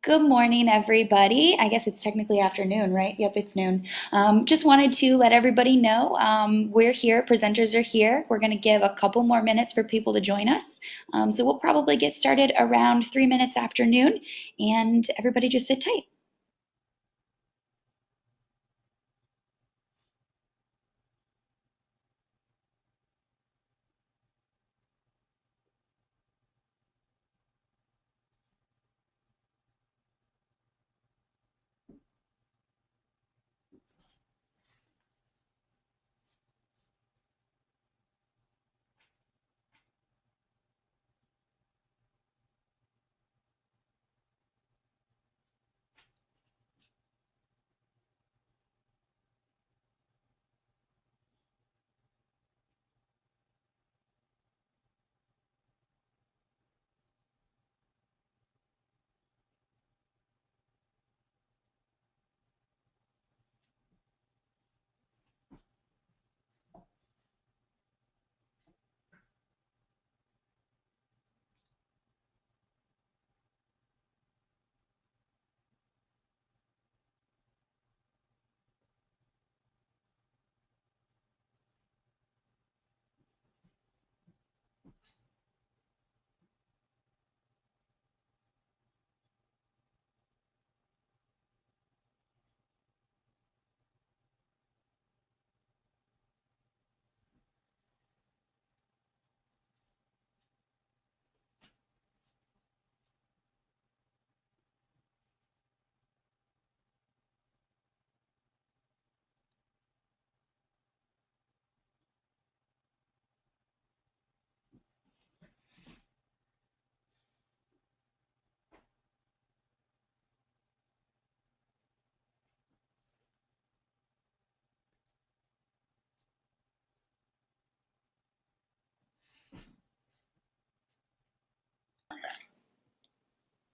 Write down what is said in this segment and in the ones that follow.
Good morning, everybody. I guess it's technically afternoon, right? Yep, it's noon. Just wanted to let everybody know we're here, presenters are here. We're going to give a couple more minutes for people to join us. So we'll probably get started around 3 minutes after noon, and everybody just sit tight.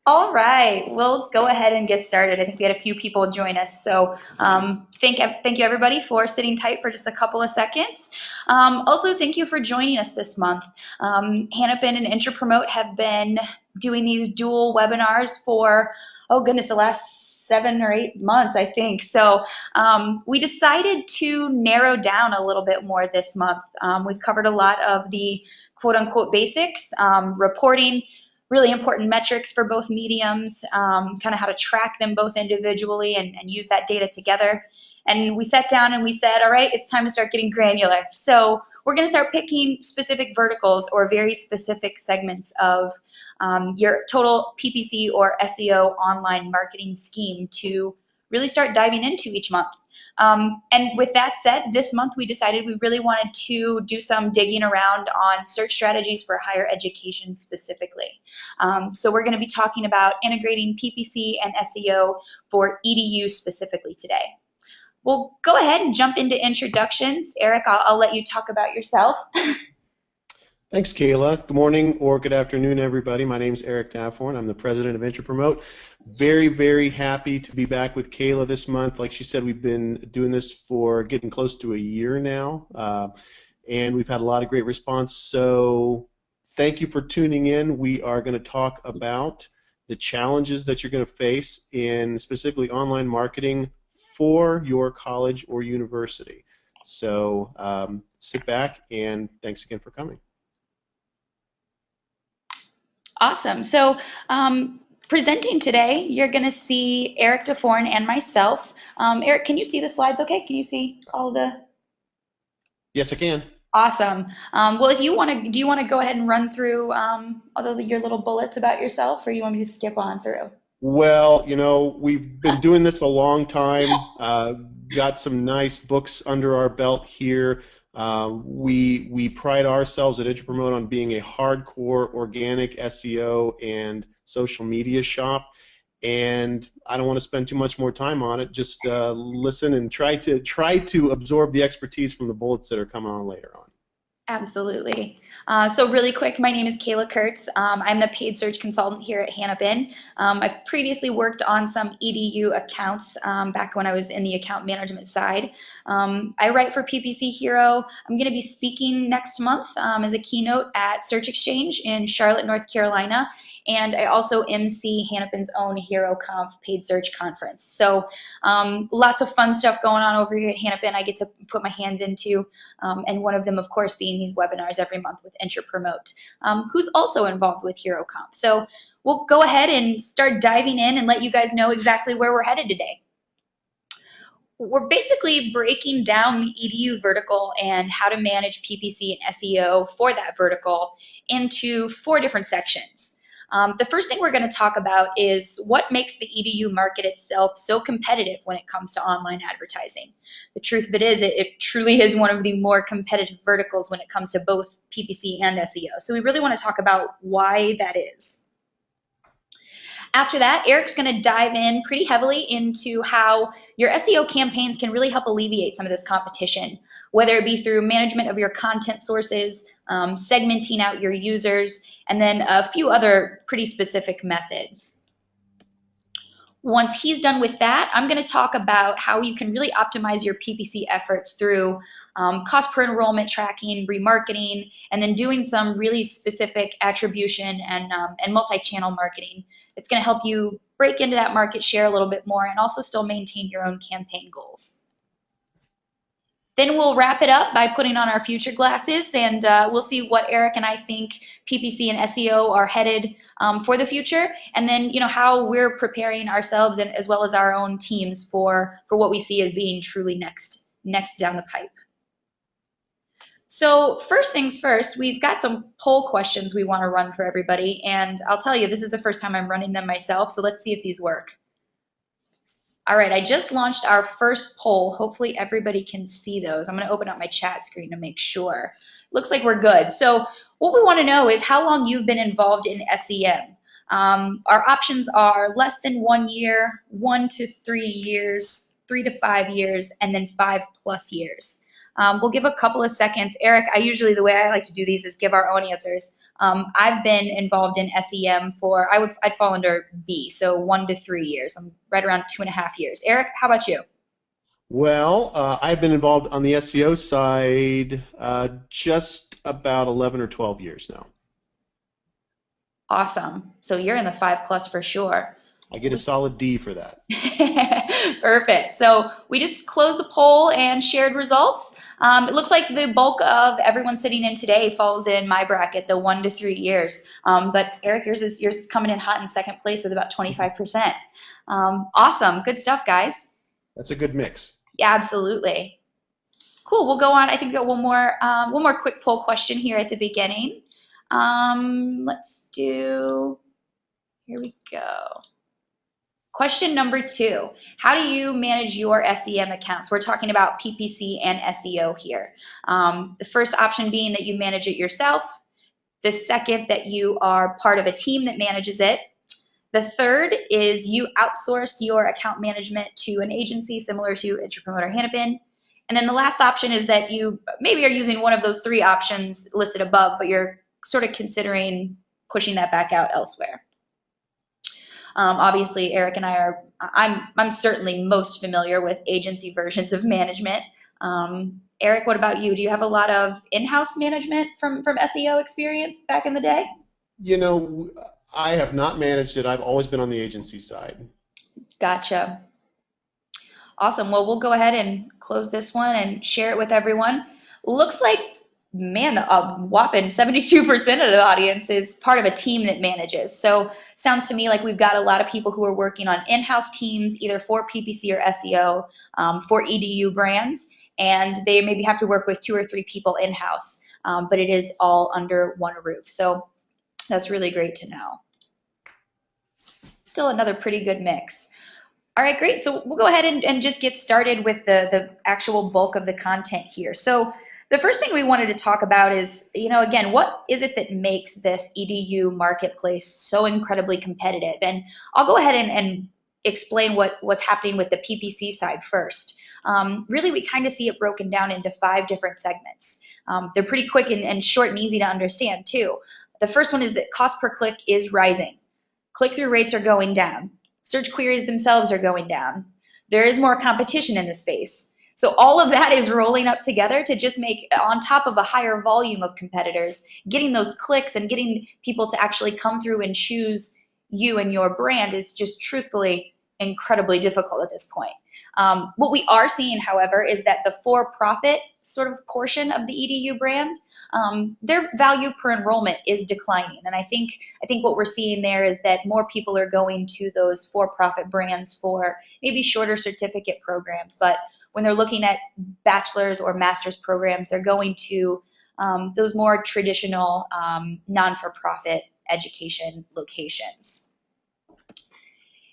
All right, we'll go ahead and get started. I think we had a few people join us, so thank you everybody for sitting tight for just a couple of seconds. Also, thank you for joining us this month. Hannafin and Intrapromote have been doing these dual webinars for, oh goodness, the last 7 or 8 months, I think. So we decided to narrow down a little bit more this month. We've covered a lot of the quote-unquote basics, reporting, really important metrics for both mediums, kind of how to track them both individually and use that data together. And we sat down and we said, all right, it's time to start getting granular. So we're going to start picking specific verticals or very specific segments of your total PPC or SEO online marketing scheme to really start diving into each month. And with that said, this month we decided we really wanted to do some digging around on search strategies for higher education specifically. So we're going to be talking about integrating PPC and SEO for EDU specifically today. We'll go ahead and jump into introductions. Eric, I'll let you talk about yourself. Thanks, Kayla. Good morning or good afternoon, everybody. My name is Eric Daffhorn. I'm the president of Intrapromote. Very, very happy to be back with Kayla this month. Like she said, we've been doing this for getting close to a year now, and we've had a lot of great response. So thank you for tuning in. We are going to talk about the challenges that you're going to face in specifically online marketing for your college or university. So sit back and thanks again for coming. Awesome. So presenting today, you're going to see Eric Daffhorn and myself. Eric, can you see the slides okay? Can you see all the? Yes, I can. Awesome. Well, if you want to, do you want to go ahead and run through your little bullets about yourself, or you want me to skip on through? Well, you know, we've been doing this a long time. Got some nice books under our belt here. We pride ourselves at Intrapromote on being a hardcore organic SEO and social media shop. And I don't want to spend too much more time on it. Just listen and try to absorb the expertise from the bullets that are coming on later on. Absolutely. So really quick, my name is Kayla Kurtz. I'm the paid search consultant here at Hannibin. I've previously worked on some EDU accounts back when I was in the account management side. I write for PPC Hero. I'm going to be speaking next month as a keynote at Search Exchange in Charlotte, North Carolina. And I also MC Hannibin's own Hero Conf paid search conference. So lots of fun stuff going on over here at Hannibin I get to put my hands into. And one of them, of course, being these webinars every month with Enter Promote, who's also involved with HeroComp. So we'll go ahead and start diving in and let you guys know exactly where we're headed today. We're basically breaking down the EDU vertical and how to manage PPC and SEO for that vertical into 4 different sections. The first thing we're going to talk about is what makes the EDU market itself so competitive when it comes to online advertising. The truth of it is, it truly is one of the more competitive verticals when it comes to both PPC and SEO. So we really want to talk about why that is. After that, Eric's going to dive in pretty heavily into how your SEO campaigns can really help alleviate some of this competition, whether it be through management of your content sources, segmenting out your users, and then a few other pretty specific methods. Once he's done with that, I'm going to talk about how you can really optimize your PPC efforts through cost per enrollment tracking, remarketing, and then doing some really specific attribution and multi-channel marketing. It's going to help you break into that market share a little bit more and also still maintain your own campaign goals. Then we'll wrap it up by putting on our future glasses, and we'll see what Eric and I think PPC and SEO are headed for the future, and then how we're preparing ourselves and as well as our own teams for what we see as being truly next down the pipe. So first things first, we've got some poll questions we want to run for everybody, and I'll tell you, this is the first time I'm running them myself, so let's see if these work. All right, I just launched our first poll. Hopefully everybody can see those. I'm going to open up my chat screen to make sure. Looks like we're good. So what we want to know is how long you've been involved in SEM. Our options are less than 1 year, 1 to 3 years, 3 to 5 years, and then 5+ years. We'll give a couple of seconds. Eric, the way I like to do these is give our own answers. I've been involved in SEM for, I'd fall under B, so 1 to 3 years. I'm right around 2.5 years. Eric, how about you? Well, I've been involved on the SEO side just about 11 or 12 years now. Awesome. So you're in the 5+ for sure. I get a solid D for that. Perfect. So we just closed the poll and shared results. It looks like the bulk of everyone sitting in today falls in my bracket, the 1 to 3 years. But Eric, yours is coming in hot in second place with about 25%. Awesome. Good stuff, guys. That's a good mix. Yeah, absolutely. Cool. We'll go on. I think we got one more quick poll question here at the beginning. Let's do. Here we go. Question number 2, how do you manage your SEM accounts? We're talking about PPC and SEO here. The first option being that you manage it yourself. The second, that you are part of a team that manages it. The third is you outsource your account management to an agency similar to Enter Promote or Hannibin. And then the last option is that you maybe are using one of those 3 options listed above, but you're sort of considering pushing that back out elsewhere. Obviously, Eric and I'm certainly most familiar with agency versions of management. Eric, what about you? Do you have a lot of in-house management from SEO experience back in the day? I have not managed it. I've always been on the agency side. Gotcha. Awesome. Well, we'll go ahead and close this one and share it with everyone. Looks like, man, a whopping 72% of the audience is part of a team that manages. So sounds to me like we've got a lot of people who are working on in-house teams, either for PPC or SEO, for EDU Brands, and they maybe have to work with 2 or 3 people in-house, but it is all under one roof. So that's really great to know. Still another pretty good mix. All right, great. So we'll go ahead and just get started with the actual bulk of the content here. So the first thing we wanted to talk about is, again, what is it that makes this EDU marketplace so incredibly competitive? And I'll go ahead and explain what's happening with the PPC side first. really we kind of see it broken down into 5 different segments. They're pretty quick and short and easy to understand too. The first one is that cost per click is rising. Click-through rates are going down. Search queries themselves are going down. There is more competition in the space. So all of that is rolling up together to just make, on top of a higher volume of competitors, getting those clicks and getting people to actually come through and choose you and your brand is just truthfully incredibly difficult at this point. What we are seeing, however, is that the for-profit sort of portion of the EDU brand, their value per enrollment is declining. And I think what we're seeing there is that more people are going to those for-profit brands for maybe shorter certificate programs. But when they're looking at bachelor's or master's programs, they're going to those more traditional non-for-profit education locations.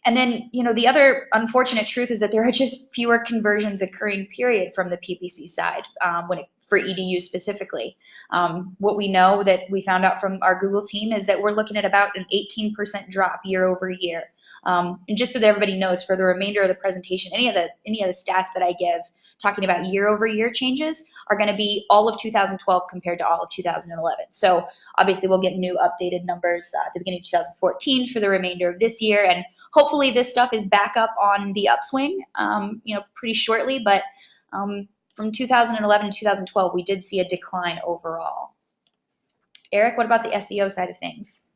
And then, the other unfortunate truth is that there are just fewer conversions occurring, period, from the PPC side for EDU specifically. What we know that we found out from our Google team is that we're looking at about an 18% drop year over year. And just so that everybody knows, for the remainder of the presentation, any of the stats that I give talking about year over year changes are going to be all of 2012 compared to all of 2011. So obviously we'll get new updated numbers at the beginning of 2014 for the remainder of this year, and hopefully this stuff is back up on the upswing, pretty shortly. But from 2011 to 2012, we did see a decline overall. Eric, what about the SEO side of things?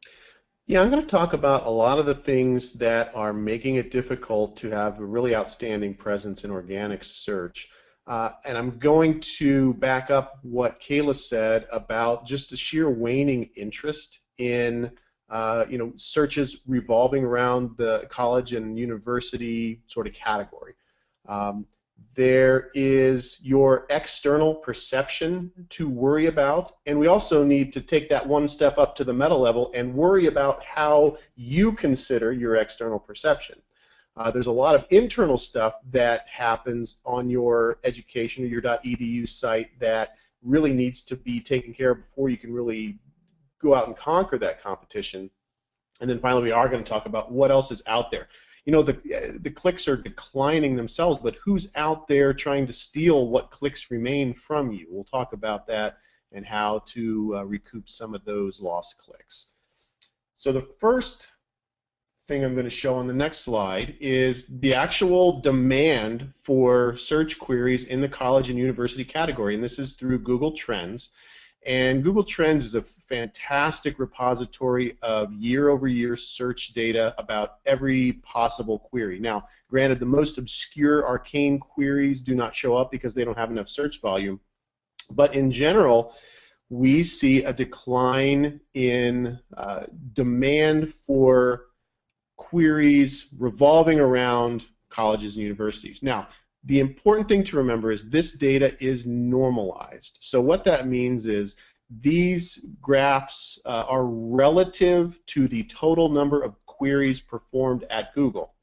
Yeah, I'm going to talk about a lot of the things that are making it difficult to have a really outstanding presence in organic search. And I'm going to back up what Kayla said about just the sheer waning interest in searches revolving around the college and university sort of category. There is your external perception to worry about, and we also need to take that one step up to the meta level and worry about how you consider your external perception. There's a lot of internal stuff that happens on your education or your .edu site that really needs to be taken care of before you can really go out and conquer that competition. And then finally, we are going to talk about what else is out there. The clicks are declining themselves, but who's out there trying to steal what clicks remain from you? We'll talk about that and how to recoup some of those lost clicks. So the first thing I'm going to show on the next slide is the actual demand for search queries in the college and university category, and this is through Google Trends. And Google Trends is a fantastic repository of year-over-year search data about every possible query. Now, granted, the most obscure, arcane queries do not show up because they don't have enough search volume. But in general, we see a decline in demand for queries revolving around colleges and universities. Now, the important thing to remember is this data is normalized. So what that means is these graphs are relative to the total number of queries performed at Google.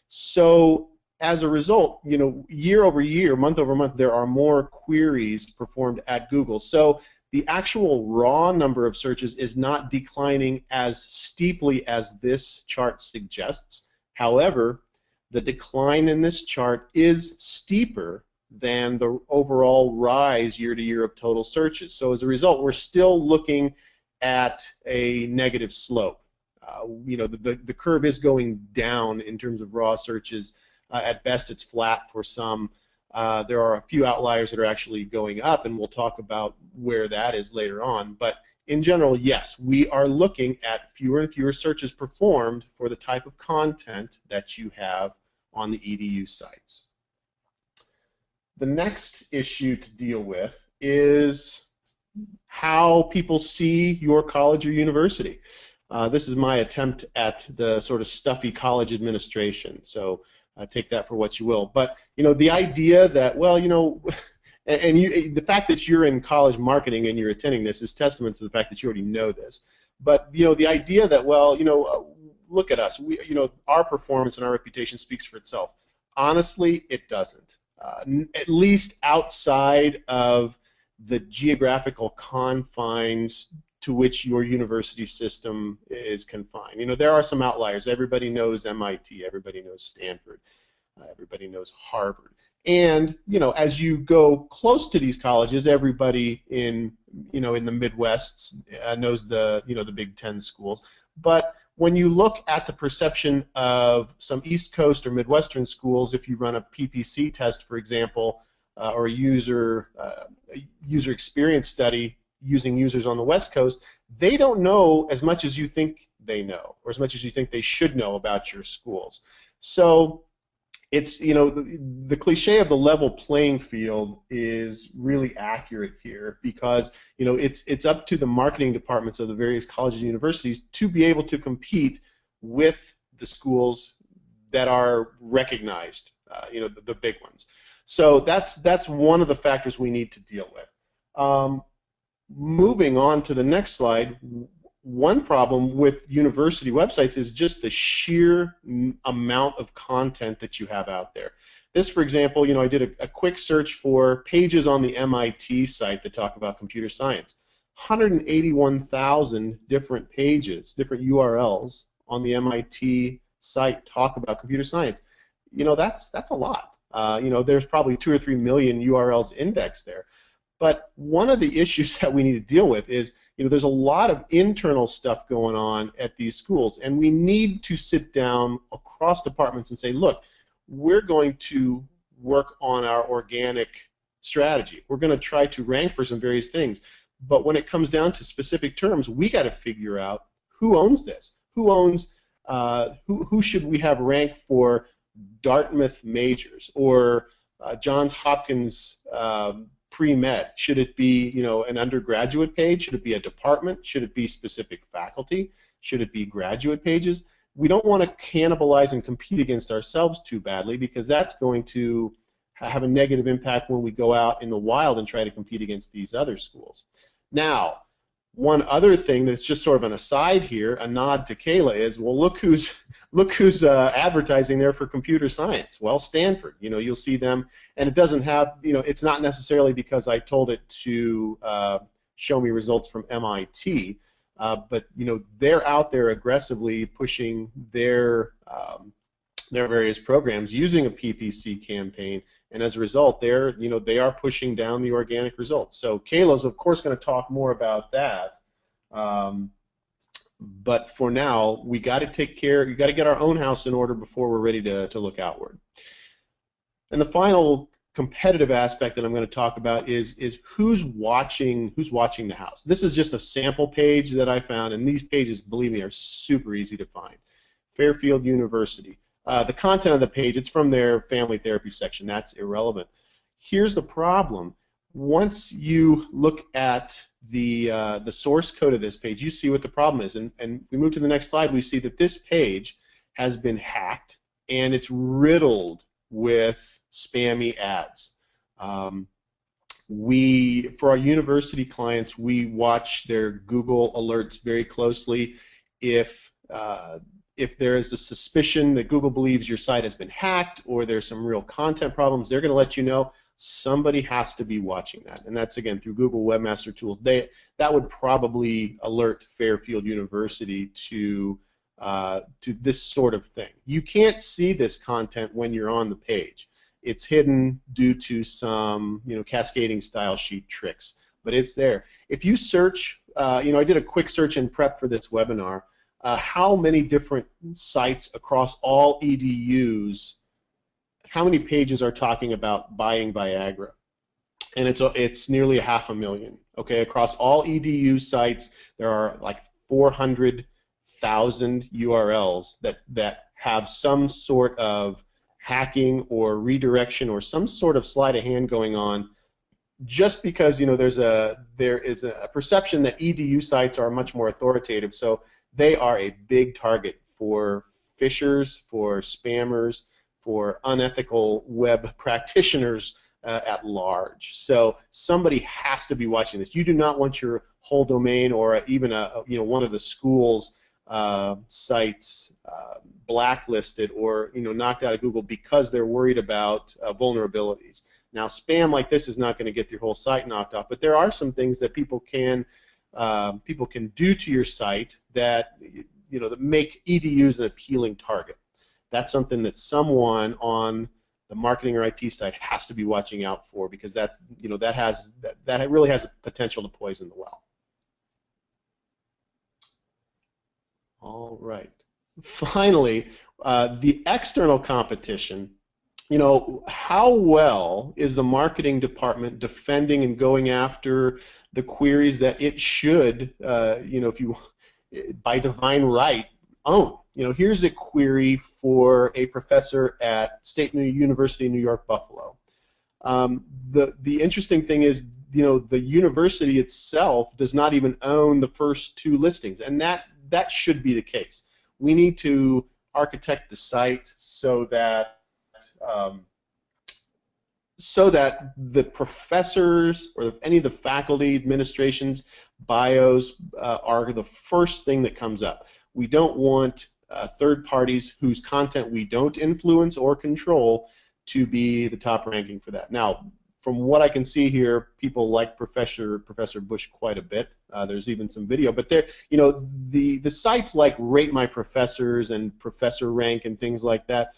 So as a result, year over year, month over month, there are more queries performed at Google. So the actual raw number of searches is not declining as steeply as this chart suggests. However, the decline in this chart is steeper than the overall rise year to year of total searches. So as a result, we're still looking at a negative slope. The curve is going down in terms of raw searches. At best, it's flat for some. There are a few outliers that are actually going up, and we'll talk about where that is later on. But in general, yes, we are looking at fewer and fewer searches performed for the type of content that you have on the EDU sites. The next issue to deal with is how people see your college or university. This is my attempt at the sort of stuffy college administration, so take that for what you will. But the idea that, well, the fact that you're in college marketing and you're attending this is testament to the fact that you already know this. But the idea that, well, look at us, our performance and our reputation speaks for itself. Honestly, it doesn't. At least outside of the geographical confines to which your university system is confined. There are some outliers. Everybody knows MIT, everybody knows Stanford, everybody knows Harvard. And as you go close to these colleges, everybody in in the Midwest knows the Big Ten schools. But when you look at the perception of some East Coast or Midwestern schools, if you run a PPC test, for example, or a user experience study using users on the West Coast, they don't know as much as you think they know, or as much as you think they should know about your schools. So it's the cliche of the level playing field is really accurate here, because it's up to the marketing departments of the various colleges and universities to be able to compete with the schools that are recognized, the big ones. So that's one of the factors we need to deal with. Moving on to the next slide, one problem with university websites is just the sheer amount of content that you have out there. This, for example, I did a quick search for pages on the MIT site that talk about computer science. 181,000 different pages, different URLs on the MIT site talk about computer science. That's a lot. There's probably 2 or 3 million URLs indexed there. But one of the issues that we need to deal with is, there's a lot of internal stuff going on at these schools, and we need to sit down across departments and say, look, we're going to work on our organic strategy. We're going to try to rank for some various things. But when it comes down to specific terms, we got to figure out who owns this. Who owns, who should we have ranked for Dartmouth majors or Johns Hopkins pre-med? Should it be an undergraduate page? Should it be a department? Should it be specific faculty? Should it be graduate pages? We don't want to cannibalize and compete against ourselves too badly, because that's going to have a negative impact when we go out in the wild and try to compete against these other schools. Now, one other thing that's just sort of an aside here, a nod to Kayla, is, well, look who's advertising there for computer science. Well, Stanford. You'll see them, and it doesn't have, it's not necessarily because I told it to show me results from MIT, but they're out there aggressively pushing their various programs using a PPC campaign, and as a result, they are pushing down the organic results. So Kayla's of course going to talk more about that. But for now, we got to take care. You got to get our own house in order before we're ready to look outward. And the final competitive aspect that I'm going to talk about is who's watching the house. This is just a sample page that I found, and these pages, believe me, are super easy to find. Fairfield University. The content of the page, it's from their family therapy section. That's irrelevant. Here's the problem. Once you look at the source code of this page, you see what the problem is. And we move to the next slide, we see that this page has been hacked, and it's riddled with spammy ads. For our university clients, we watch their Google alerts very closely. If there is a suspicion that Google believes your site has been hacked or there's some real content problems, they're going to let you know. Somebody has to be watching that, and that's again through Google Webmaster Tools. That would probably alert Fairfield University to this sort of thing. You can't see this content when you're on the page. It's hidden due to some cascading style sheet tricks, but it's there. If you search, I did a quick search in prep for this webinar. How many different sites across all EDUs? How many pages are talking about buying Viagra? And it's nearly 500,000. Okay, across all EDU sites, there are like 400,000 URLs that have some sort of hacking or redirection or some sort of sleight of hand going on, just because there is a perception that EDU sites are much more authoritative. So they are a big target for phishers, for spammers, for unethical web practitioners at large. So somebody has to be watching this. You do not want your whole domain or even one of the school's sites blacklisted or knocked out of Google because they're worried about vulnerabilities. Now, spam like this is not going to get your whole site knocked off, but there are some things that people can do to your site that that make EDUs an appealing target. That's something that someone on the the marketing or IT side has to be watching out for, because that that really has a potential to poison the well. All right. Finally, the external competition. How well is the marketing department defending and going after the queries that it should, if you, by divine right, own? Here's a query for a professor at State University of New York, Buffalo. The interesting thing is, the university itself does not even own the first two listings, and that should be the case. We need to architect the site so that the professors or any of the faculty, administrations, bios are the first thing that comes up. We don't want third parties whose content we don't influence or control to be the top ranking for that. Now, from what I can see here, people like Professor Bush quite a bit. There's even some video, but there, the sites like Rate My Professors and Professor Rank and things like that,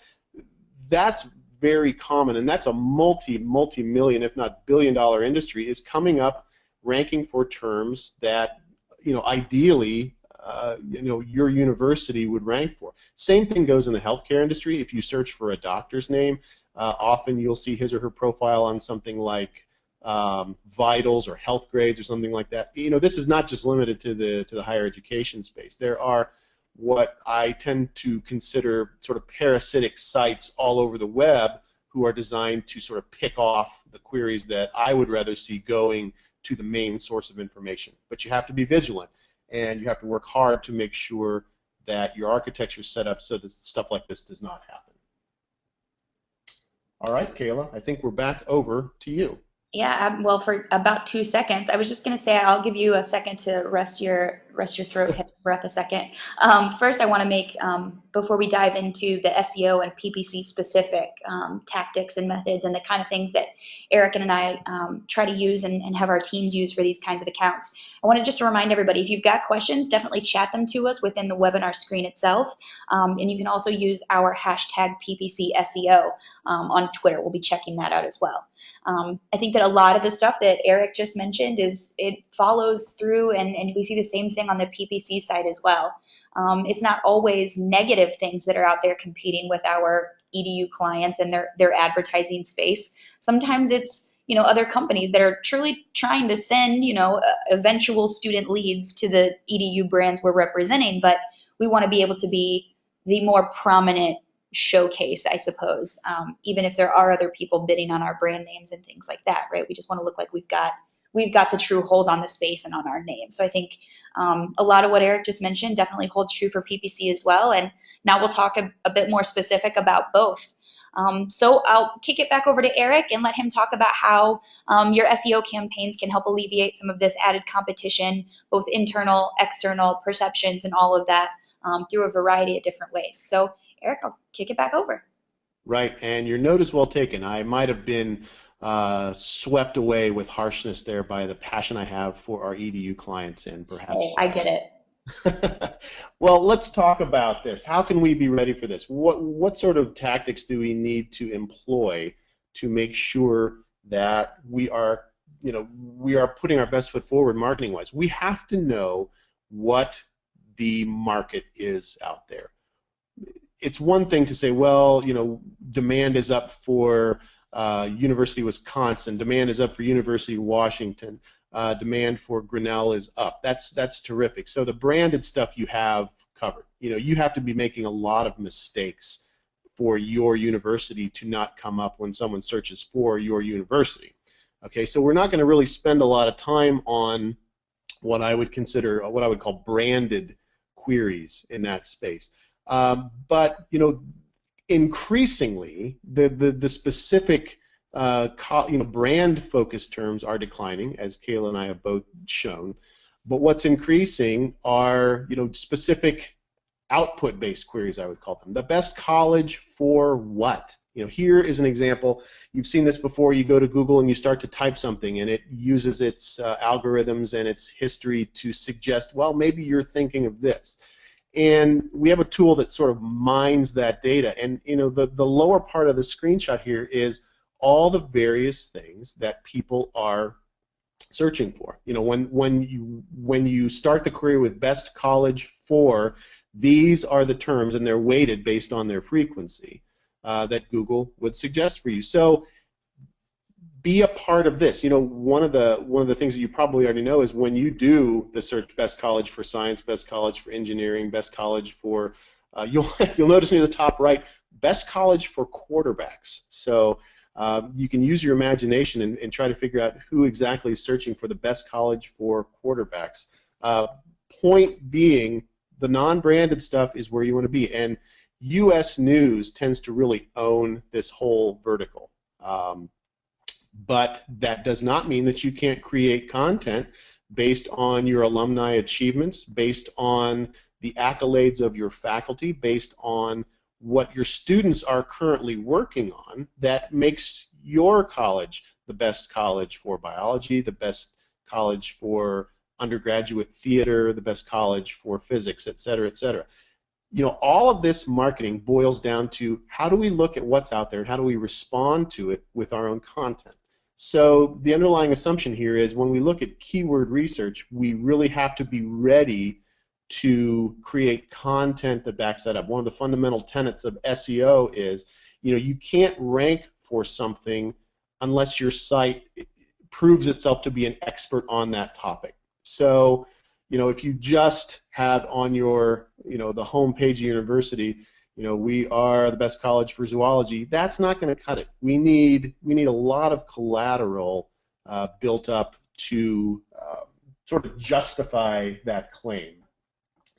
that's very common, and that's a multi-million, if not billion-dollar industry, is coming up ranking for terms that ideally your university would rank for. Same thing goes in the healthcare industry. If you search for a doctor's name, often you'll see his or her profile on something like Vitals or Health Grades or something like that. This is not just limited to the higher education space. There are what I tend to consider sort of parasitic sites all over the web who are designed to sort of pick off the queries that I would rather see going to the main source of information. But you have to be vigilant, and you have to work hard to make sure that your architecture is set up so that stuff like this does not happen. All right, Kayla, I think we're back over to you. Yeah, well, for about 2 seconds, I was just going to say I'll give you a second to rest your throat, catch your breath a second. First, I want to make, before we dive into the SEO and PPC specific tactics and methods and the kind of things that Eric and I try to use and have our teams use for these kinds of accounts, I wanted just to remind everybody, if you've got questions, definitely chat them to us within the webinar screen itself. And you can also use our hashtag PPC SEO on Twitter. We'll be checking that out as well. I think that a lot of the stuff that Eric just mentioned it follows through, and we see the same thing on the PPC side as well. It's not always negative things that are out there competing with our EDU clients and their advertising space. Sometimes it's other companies that are truly trying to send eventual student leads to the EDU brands we're representing, but we want to be able to be the more prominent showcase, I suppose, even if there are other people bidding on our brand names and things like that, right? We just want to look like we've got the true hold on the space and on our name. So I think a lot of what Eric just mentioned definitely holds true for PPC as well. And now we'll talk a bit more specific about both. So I'll kick it back over to Eric and let him talk about how your SEO campaigns can help alleviate some of this added competition, both internal, external perceptions, and all of that through a variety of different ways. So Eric, I'll kick it back over. Right, and your note is well taken. I might have been swept away with harshness there by the passion I have for our EDU clients, and perhaps. Hey, I get it. Well, let's talk about this. How can we be ready for this? What sort of tactics do we need to employ to make sure that we are putting our best foot forward marketing-wise? We have to know what the market is out there. It's one thing to say, well, demand is up for University of Wisconsin, demand is up for University of Washington, demand for Grinnell is up. That's terrific. So the branded stuff you have covered. You have to be making a lot of mistakes for your university to not come up when someone searches for your university. Okay, so we're not going to really spend a lot of time on what I would call branded queries in that space. But increasingly, the specific brand focused terms are declining, as Kayla and I have both shown. But what's increasing are specific output based queries, I would call them. The best college for what? Here is an example. You've seen this before. You go to Google and you start to type something, and it uses its algorithms and its history to suggest, well, maybe you're thinking of this. And we have a tool that sort of mines that data. And the lower part of the screenshot here is all the various things that people are searching for. When you start the query with best college for, these are the terms, and they're weighted based on their frequency that Google would suggest for you. So be a part of this. One of the things that you probably already know is when you do the search best college for science, best college for engineering, best college for, you'll notice near the top right, best college for quarterbacks. So you can use your imagination and try to figure out who exactly is searching for the best college for quarterbacks. Point being, the non-branded stuff is where you want to be, and U.S. News tends to really own this whole vertical. But that does not mean that you can't create content based on your alumni achievements, based on the accolades of your faculty, based on what your students are currently working on that makes your college the best college for biology, the best college for undergraduate theater, the best college for physics, et cetera, et cetera. All of this marketing boils down to how do we look at what's out there and how do we respond to it with our own content. So the underlying assumption here is when we look at keyword research, we really have to be ready to create content that backs that up. One of the fundamental tenets of SEO is, you can't rank for something unless your site proves itself to be an expert on that topic. So, if you just have on your, the home page of university, we are the best college for zoology, that's not going to cut it. We need a lot of collateral built up to sort of justify that claim.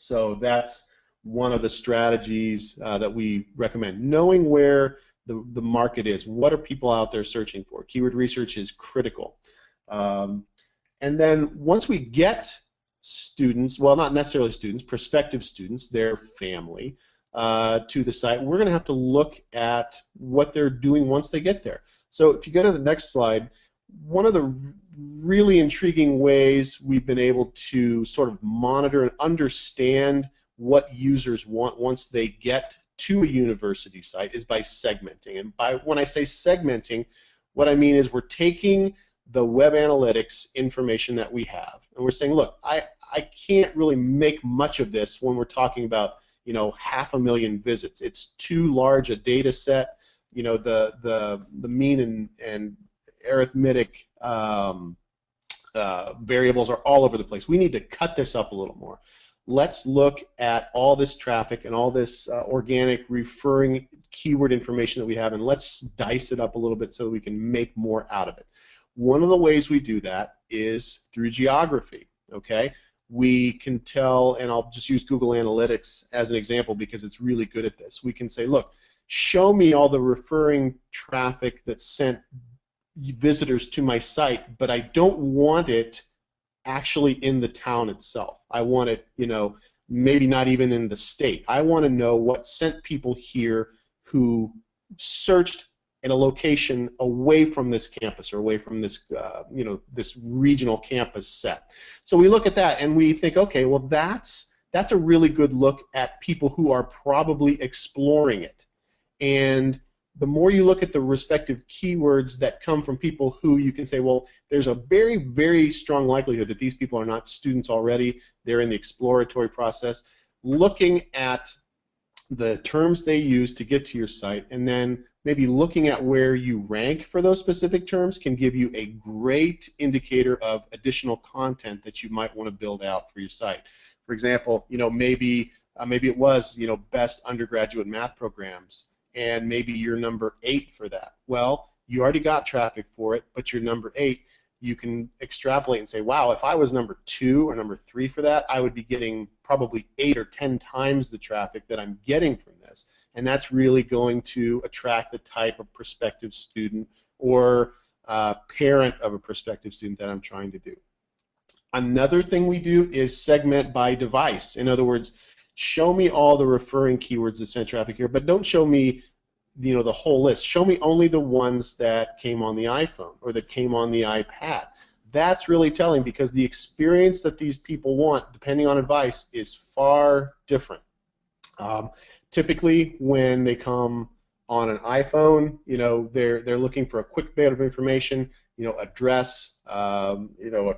So that's one of the strategies that we recommend. Knowing where the market is, what are people out there searching for? Keyword research is critical. And then once we get students, well, not necessarily students, prospective students, their family, to the site, we're going to have to look at what they're doing once they get there. So if you go to the next slide, one of the really intriguing ways we've been able to sort of monitor and understand what users want once they get to a university site is by segmenting. And when I say segmenting, what I mean is we're taking the web analytics information that we have and we're saying, look, I can't really make much of this when we're talking about 500,000 visits. It's too large a data set. The mean and arithmetic variables are all over the place. We need to cut this up a little more. Let's look at all this traffic and all this organic referring keyword information that we have, and let's dice it up a little bit so that we can make more out of it. One of the ways we do that is through geography. Okay, we can tell, and I'll just use Google Analytics as an example because it's really good at this. We can say, look, show me all the referring traffic that sent visitors to my site, but I don't want it actually in the town itself. I want it, maybe not even in the state. I want to know what sent people here who searched in a location away from this campus or away from this, this regional campus set. So we look at that and we think, okay, well that's a really good look at people who are probably exploring it. And the more you look at the respective keywords that come from people who you can say, well, there's a very, very strong likelihood that these people are not students already. They're in the exploratory process. Looking at the terms they use to get to your site and then maybe looking at where you rank for those specific terms can give you a great indicator of additional content that you might want to build out for your site. For example, maybe it was, best undergraduate math programs, and maybe you're number 8 for that. Well, you already got traffic for it, but you're number 8. You can extrapolate and say, wow, if I was number 2 or number 3 for that, I would be getting probably 8 or 10 times the traffic that I'm getting from this. And that's really going to attract the type of prospective student or parent of a prospective student that I'm trying to do. Another thing we do is segment by device. In other words, show me all the referring keywords that sent traffic here, but don't show me the whole list. Show me only the ones that came on the iPhone or that came on the iPad. That's really telling because the experience that these people want, depending on advice, is far different. Um, Typically, when they come on an iPhone, they're looking for a quick bit of information, address, a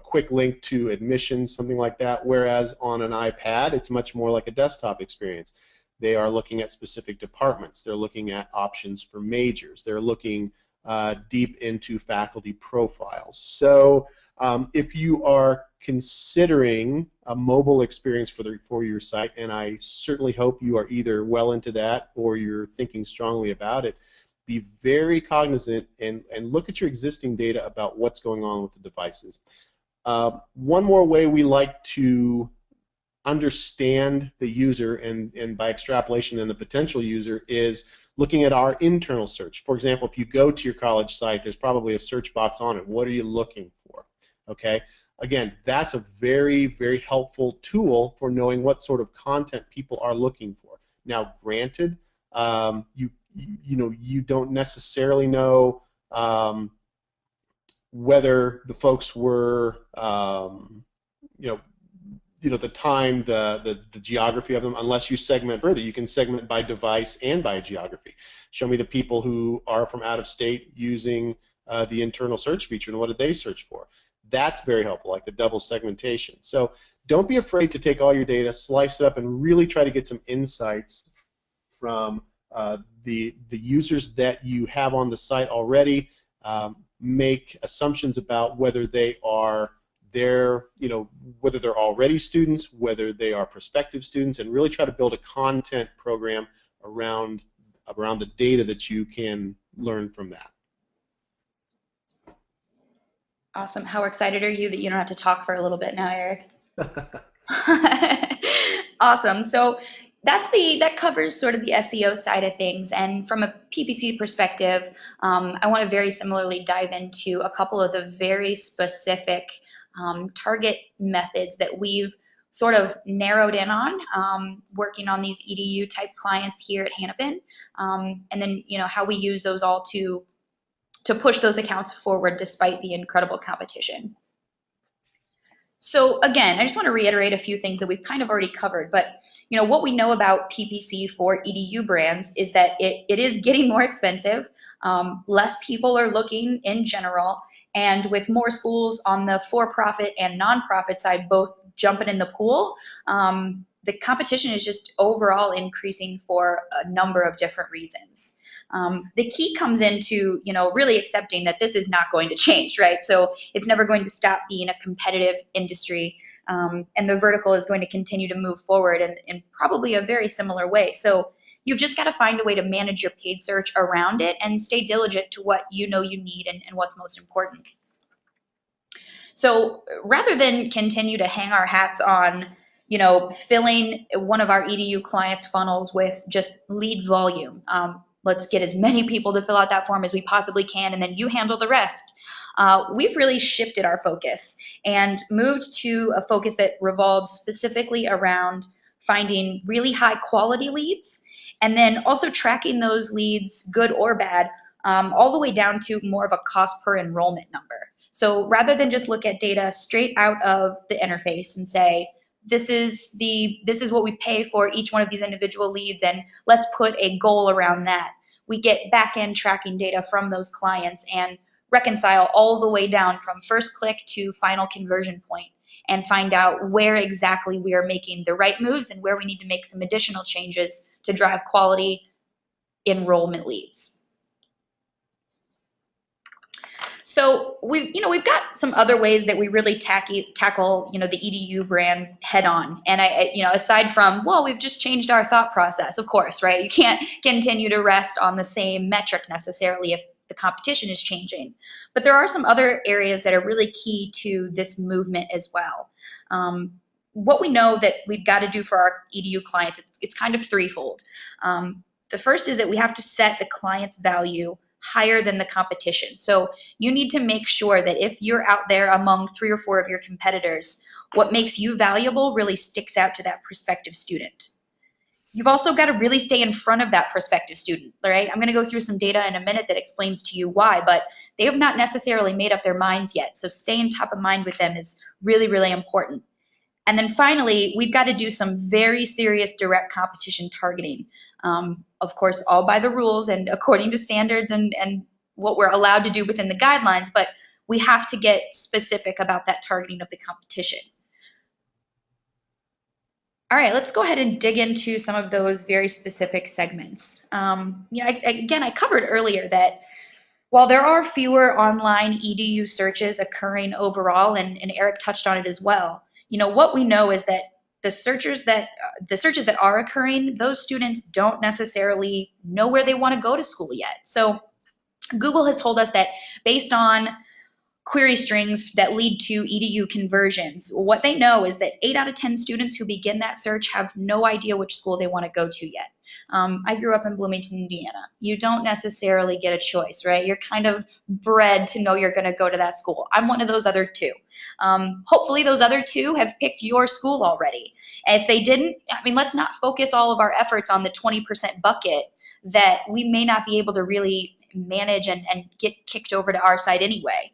quick link to admissions, something like that. Whereas on an iPad, it's much more like a desktop experience. They are looking at specific departments. They're looking at options for majors. They're looking deep into faculty profiles. So if you are considering a mobile experience for your site, and I certainly hope you are either well into that or you're thinking strongly about it, be very cognizant and look at your existing data about what's going on with the devices. One more way we like to understand the user and by extrapolation then the potential user is looking at our internal search. For example, if you go to your college site, there's probably a search box on it. What are you looking for? Okay. Again, that's a very, very helpful tool for knowing what sort of content people are looking for. Now, granted, you don't necessarily know whether the folks were the time, the geography of them, unless you segment further. You can segment by device and by geography. Show me the people who are from out of state using the internal search feature and what did they search for. That's very helpful, like the double segmentation. So don't be afraid to take all your data, slice it up, and really try to get some insights from the users that you have on the site already. Make assumptions about whether they are whether they're already students, whether they are prospective students, and really try to build a content program around the data that you can learn from that. Awesome. How excited are you that you don't have to talk for a little bit now, Eric? Awesome. So that covers sort of the SEO side of things. And from a PPC perspective, I want to very similarly dive into a couple of the very specific target methods that we've sort of narrowed in on, working on these EDU type clients here at Hannibin, and then how we use those all to push those accounts forward despite the incredible competition. So again, I just want to reiterate a few things that we've kind of already covered, but what we know about PPC for EDU brands is that it is getting more expensive. Less people are looking in general, and with more schools on the for-profit and nonprofit side both jumping in the pool, the competition is just overall increasing for a number of different reasons. The key comes into, really accepting that this is not going to change, right? So it's never going to stop being a competitive industry, and the vertical is going to continue to move forward in probably a very similar way. So you've just got to find a way to manage your paid search around it and stay diligent to what you need and what's most important. So rather than continue to hang our hats on, filling one of our EDU clients' funnels with just lead volume, let's get as many people to fill out that form as we possibly can, and then you handle the rest. We've really shifted our focus and moved to a focus that revolves specifically around finding really high quality leads, and then also tracking those leads, good or bad, all the way down to more of a cost per enrollment number. So rather than just look at data straight out of the interface and say, this is what we pay for each one of these individual leads, and let's put a goal around that. We get back-end tracking data from those clients and reconcile all the way down from first click to final conversion point and find out where exactly we are making the right moves and where we need to make some additional changes to drive quality enrollment leads. So we've got some other ways that we really tackle the EDU brand head on. And aside from, well, we've just changed our thought process, of course, right? You can't continue to rest on the same metric necessarily if the competition is changing. But there are some other areas that are really key to this movement as well. What we know that we've got to do for our EDU clients, it's kind of threefold. The first is that we have to set the client's value higher than the competition. So you need to make sure that if you're out there among 3 or 4 of your competitors, what makes you valuable really sticks out to that prospective student. You've also got to really stay in front of that prospective student, right? I'm going to go through some data in a minute that explains to you why, but they have not necessarily made up their minds yet. So staying top of mind with them is really, really important. And then finally, we've got to do some very serious direct competition targeting. Of course, all by the rules and according to standards and what we're allowed to do within the guidelines, but we have to get specific about that targeting of the competition. All right, let's go ahead and dig into some of those very specific segments. I covered earlier that while there are fewer online EDU searches occurring overall, and Eric touched on it as well, what we know is that the searches that are occurring, those students don't necessarily know where they want to go to school yet. So Google has told us that based on query strings that lead to EDU conversions, what they know is that 8 out of 10 students who begin that search have no idea which school they want to go to yet. I grew up in Bloomington, Indiana. You don't necessarily get a choice, right? You're kind of bred to know you're going to go to that school. I'm one of those other two. Hopefully those other two have picked your school already. And if they didn't, let's not focus all of our efforts on the 20% bucket that we may not be able to really manage and get kicked over to our side anyway.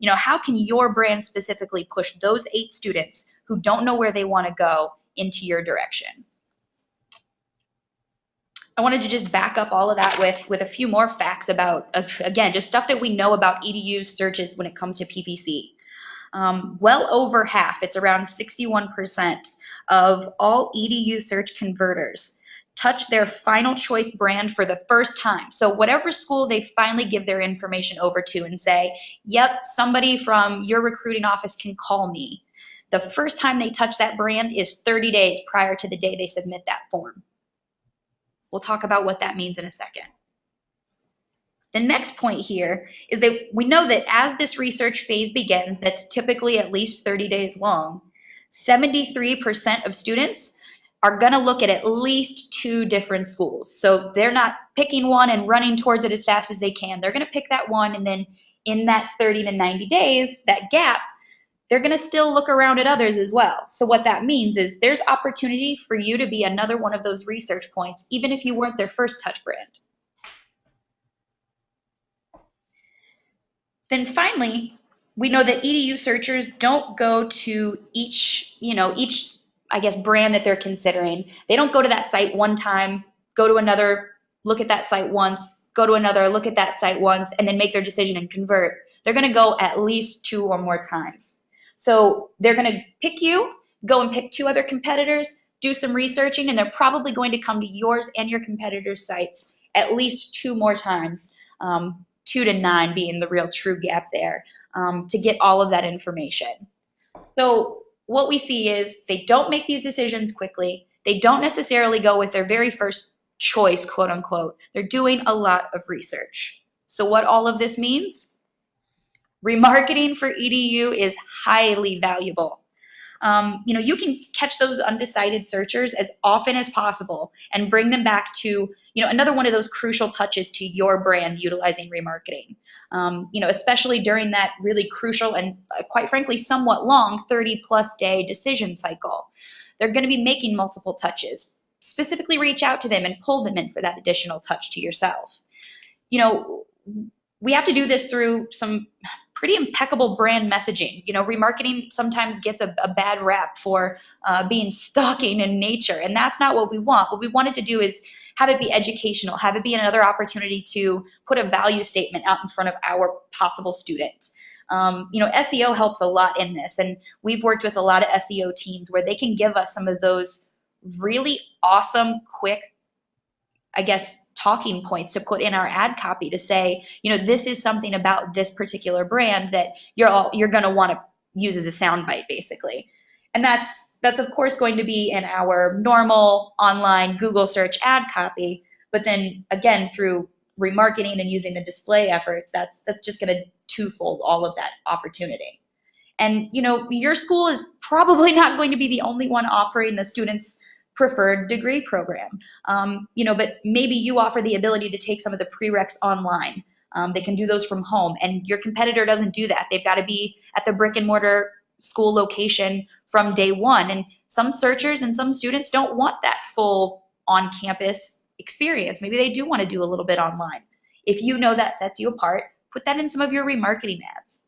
How can your brand specifically push those 8 students who don't know where they want to go into your direction? I wanted to just back up all of that with a few more facts about, again, just stuff that we know about EDU searches when it comes to PPC. Well over half, it's around 61% of all EDU search converters touch their final choice brand for the first time. So whatever school they finally give their information over to and say, yep, somebody from your recruiting office can call me. The first time they touch that brand is 30 days prior to the day they submit that form. We'll talk about what that means in a second. The next point here is that we know that as this research phase begins, that's typically at least 30 days long, 73% of students are going to look at least 2 different schools. So they're not picking one and running towards it as fast as they can. They're going to pick that one, and then in that 30 to 90 days, that gap, they're going to still look around at others as well. So what that means is there's opportunity for you to be another one of those research points, even if you weren't their first touch brand. Then finally, we know that EDU searchers don't go to each brand that they're considering. They don't go to that site one time, go to another, look at that site once, go to another, look at that site once, and then make their decision and convert. They're going to go at least 2 or more times. So they're going to pick you, go and pick 2 other competitors, do some researching, and they're probably going to come to yours and your competitors' sites at least 2 more times, 2 to 9 being the real true gap there, to get all of that information. So what we see is they don't make these decisions quickly. They don't necessarily go with their very first choice, quote unquote. They're doing a lot of research. So what all of this means? Remarketing for EDU is highly valuable. You can catch those undecided searchers as often as possible and bring them back to, another one of those crucial touches to your brand utilizing remarketing. Especially during that really crucial and quite frankly, somewhat long 30+ day decision cycle. They're going to be making multiple touches. Specifically reach out to them and pull them in for that additional touch to yourself. We have to do this through some pretty impeccable brand messaging. Remarketing sometimes gets a bad rap for being stalking in nature, and that's not what we want. What we wanted to do is have it be educational, have it be another opportunity to put a value statement out in front of our possible student. SEO helps a lot in this, and we've worked with a lot of SEO teams where they can give us some of those really awesome, quick, talking points to put in our ad copy to say, this is something about this particular brand that you're going to want to use as a soundbite, basically. And that's of course going to be in our normal online Google search ad copy, but then again through remarketing and using the display efforts, that's just going to twofold all of that opportunity. And your school is probably not going to be the only one offering the students preferred degree program. But maybe you offer the ability to take some of the prereqs online. They can do those from home, and your competitor doesn't do that. They've got to be at the brick and mortar school location from day one. And some searchers and some students don't want that full on-campus experience. Maybe they do want to do a little bit online. If you know that sets you apart, put that in some of your remarketing ads.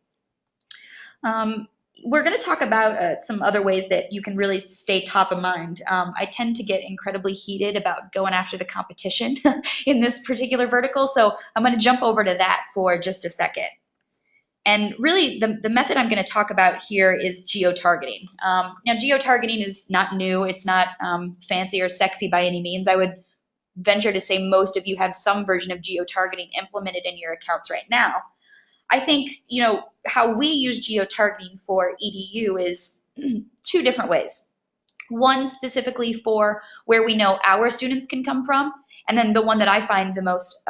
we're going to talk about some other ways that you can really stay top of mind. I tend to get incredibly heated about going after the competition in this particular vertical, so I'm going to jump over to that for just a second. And really, the method I'm going to talk about here is geotargeting. Now, geotargeting is not new. It's not fancy or sexy by any means. I would venture to say most of you have some version of geotargeting implemented in your accounts right now. I think, how we use geotargeting for EDU is two different ways. One specifically for where we know our students can come from, and then the one that I find the most,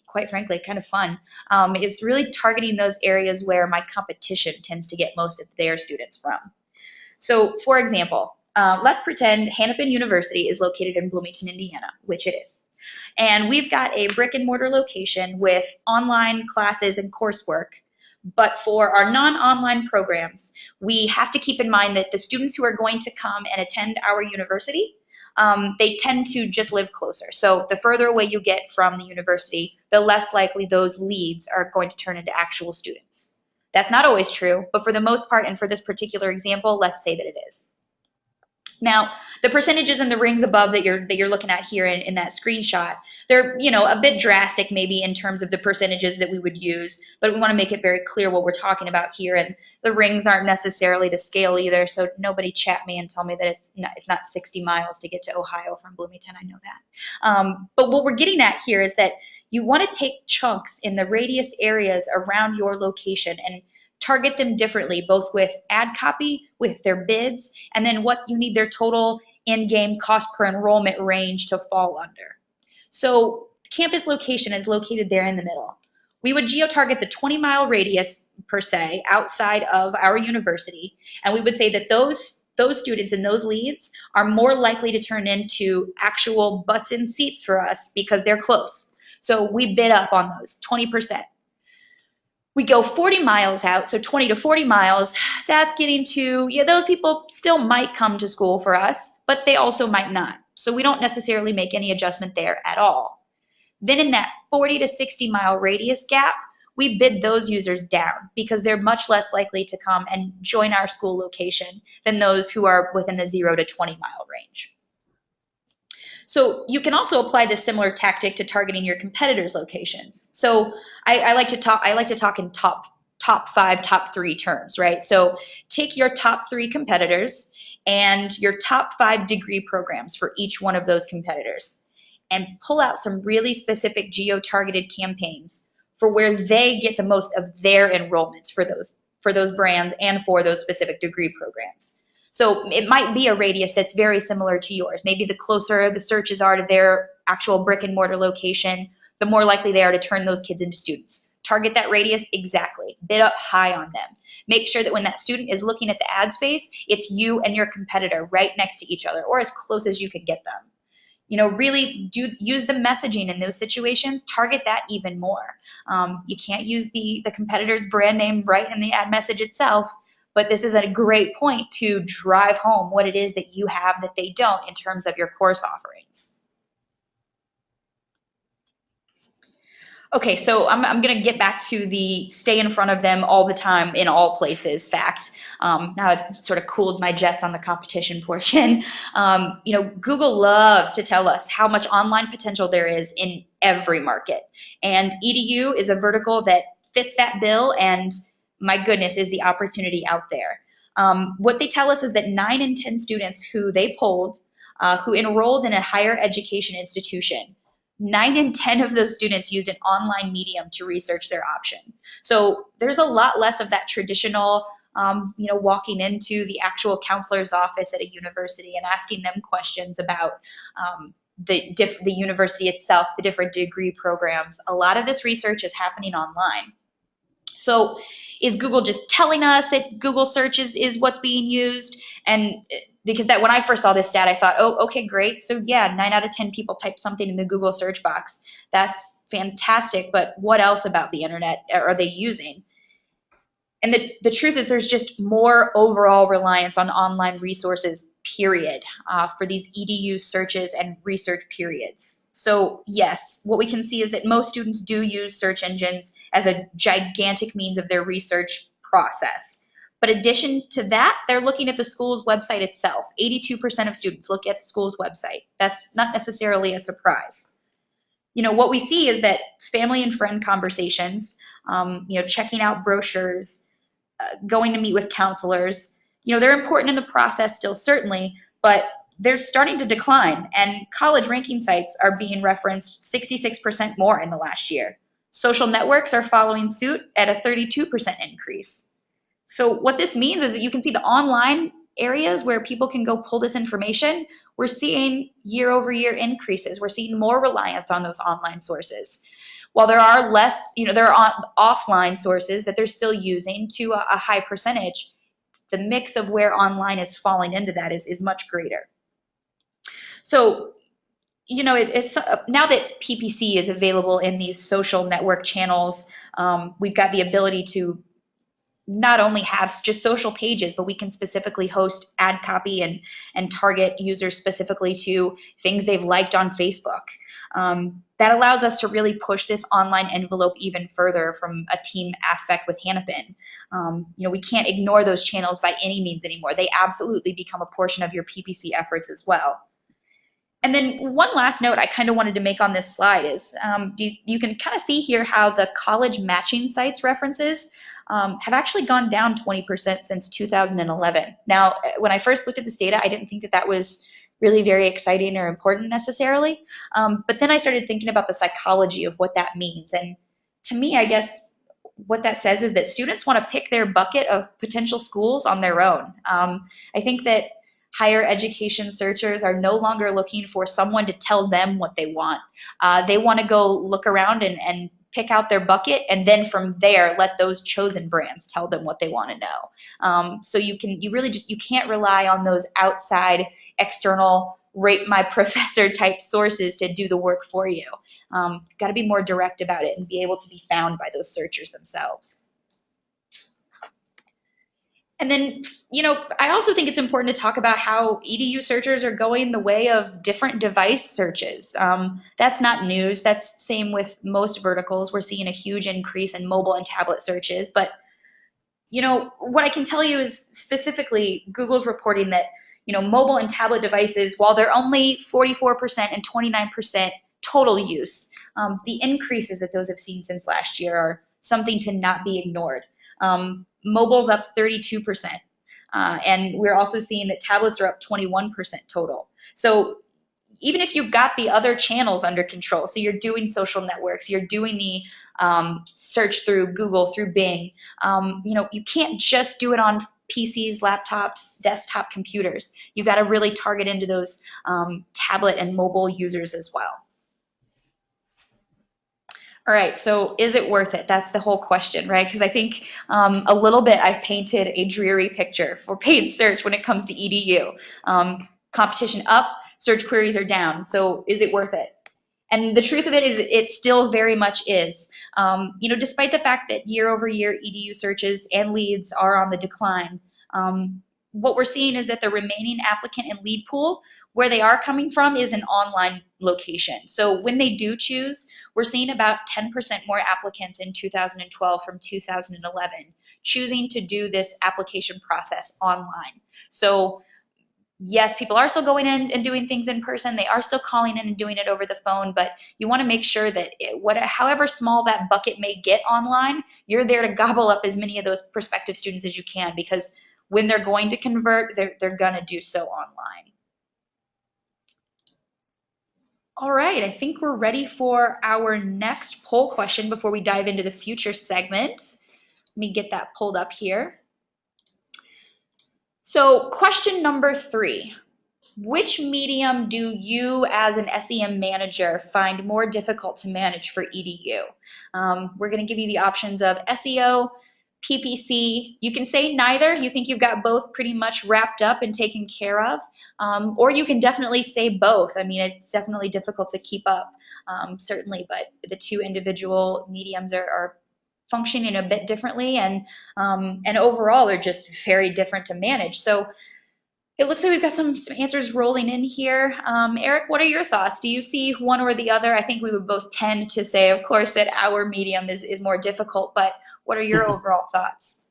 quite frankly, kind of fun, is really targeting those areas where my competition tends to get most of their students from. So, for example, let's pretend Hennepin University is located in Bloomington, Indiana, which it is. And we've got a brick and mortar location with online classes and coursework. But for our non-online programs, we have to keep in mind that the students who are going to come and attend our university, they tend to just live closer. So the further away you get from the university, the less likely those leads are going to turn into actual students. That's not always true, but for the most part, and for this particular example, let's say that it is. Now, the percentages and the rings above that you're looking at here in that screenshot, they're a bit drastic maybe in terms of the percentages that we would use, but we want to make it very clear what we're talking about here. And the rings aren't necessarily to scale either, so nobody chat me and tell me that it's not 60 miles to get to Ohio from Bloomington. I know that. But what we're getting at here is that you want to take chunks in the radius areas around your location and target them differently, both with ad copy, with their bids, and then what you need their total in-game cost per enrollment range to fall under. So campus location is located there in the middle. We would geo-target the 20-mile radius, per se, outside of our university, and we would say that those students and those leads are more likely to turn into actual butts in seats for us because they're close. So we bid up on those, 20%. We go 40 miles out, so 20 to 40 miles, that's getting to, those people still might come to school for us, but they also might not. So we don't necessarily make any adjustment there at all. Then in that 40 to 60 mile radius gap, we bid those users down because they're much less likely to come and join our school location than those who are within the 0 to 20 mile range. So you can also apply this similar tactic to targeting your competitors' locations. So I like to talk in top 5, top 3 terms, right? So take your top 3 competitors and your top 5 degree programs for each one of those competitors, and pull out some really specific geo-targeted campaigns for where they get the most of their enrollments for those brands and for those specific degree programs. So it might be a radius that's very similar to yours. Maybe the closer the searches are to their actual brick and mortar location, the more likely they are to turn those kids into students. Target that radius exactly. Bid up high on them. Make sure that when that student is looking at the ad space, it's you and your competitor right next to each other or as close as you can get them. Really use the messaging in those situations. Target that even more. You can't use the competitor's brand name right in the ad message itself, but this is a great point to drive home what it is that you have that they don't in terms of your course offerings. Okay, so I'm going to get back to the stay in front of them all the time in all places fact. Now I've sort of cooled my jets on the competition portion. Google loves to tell us how much online potential there is in every market. And EDU is a vertical that fits that bill, and my goodness, is the opportunity out there. What they tell us is that 9 in 10 students who they polled, who enrolled in a higher education institution, 9 in 10 of those students used an online medium to research their option. So there's a lot less of that traditional, walking into the actual counselor's office at a university and asking them questions about the university itself, the different degree programs. A lot of this research is happening online. So is Google just telling us that Google searches is what's being used? And because when I first saw this stat, I thought, oh, okay, great. So yeah, 9 out of 10 people type something in the Google search box. That's fantastic. But what else about the internet are they using? And the truth is there's just more overall reliance on online resources, period, for these EDU searches and research periods. So yes, what we can see is that most students do use search engines as a gigantic means of their research process. But addition to that, they're looking at the school's website itself. 82% of students look at the school's website. That's not necessarily a surprise. What we see is that family and friend conversations, checking out brochures, going to meet with counselors, they're important in the process still, certainly, but they're starting to decline, and college ranking sites are being referenced 66% more in the last year. Social networks are following suit at a 32% increase. So what this means is that you can see the online areas where people can go pull this information. We're seeing year over year increases. We're seeing more reliance on those online sources. While there are less, there are offline sources that they're still using to a high percentage, the mix of where online is falling into that is much greater. So, it's now that PPC is available in these social network channels, we've got the ability to not only have just social pages, but we can specifically host ad copy and target users specifically to things they've liked on Facebook. That allows us to really push this online envelope even further from a team aspect with Hannafin. We can't ignore those channels by any means anymore. They absolutely become a portion of your PPC efforts as well. And then one last note I kind of wanted to make on this slide is you can kind of see here how the college matching sites references have actually gone down 20% since 2011. Now, when I first looked at this data, I didn't think that was really very exciting or important necessarily. But then I started thinking about the psychology of what that means. And to me, I guess what that says is that students want to pick their bucket of potential schools on their own. I think that higher education searchers are no longer looking for someone to tell them what they want. They want to go look around and pick out their bucket, and then from there let those chosen brands tell them what they want to know. So you can't rely on those outside external rate my professor type sources to do the work for you. Got to be more direct about it and be able to be found by those searchers themselves. And then, I also think it's important to talk about how EDU searchers are going the way of different device searches. That's not news. That's same with most verticals. We're seeing a huge increase in mobile and tablet searches. But, what I can tell you is specifically Google's reporting that, mobile and tablet devices, while they're only 44% and 29% total use, the increases that those have seen since last year are something to not be ignored. Mobile's up 32%. And we're also seeing that tablets are up 21% total. So even if you've got the other channels under control, so you're doing social networks, you're doing the search through Google, through Bing, you can't just do it on PCs, laptops, desktop computers. You've got to really target into those tablet and mobile users as well. All right, so is it worth it? That's the whole question, right? Because I think a little bit I've painted a dreary picture for paid search when it comes to EDU. Competition up, search queries are down. So is it worth it? And the truth of it is it still very much is. Despite the fact that year over year EDU searches and leads are on the decline, what we're seeing is that the remaining applicant and lead pool, where they are coming from, is an online location. So when they do choose, we're seeing about 10% more applicants in 2012 from 2011 choosing to do this application process online. So yes, people are still going in and doing things in person. They are still calling in and doing it over the phone, but you want to make sure that however small that bucket may get online, you're there to gobble up as many of those prospective students as you can, because when they're going to convert, they're going to do so online. All right, I think we're ready for our next poll question before we dive into the future segment. Let me get that pulled up here. So question number 3, which medium do you as an SEM manager find more difficult to manage for EDU? We're gonna give you the options of SEO, PPC. You can say neither. You think you've got both pretty much wrapped up and taken care of. Or you can definitely say both. I mean, it's definitely difficult to keep up, certainly, but the two individual mediums are functioning a bit differently, and overall are just very different to manage. So it looks like we've got some answers rolling in here. Eric, what are your thoughts? Do you see one or the other? I think we would both tend to say, of course, that our medium is more difficult, but what are your overall thoughts?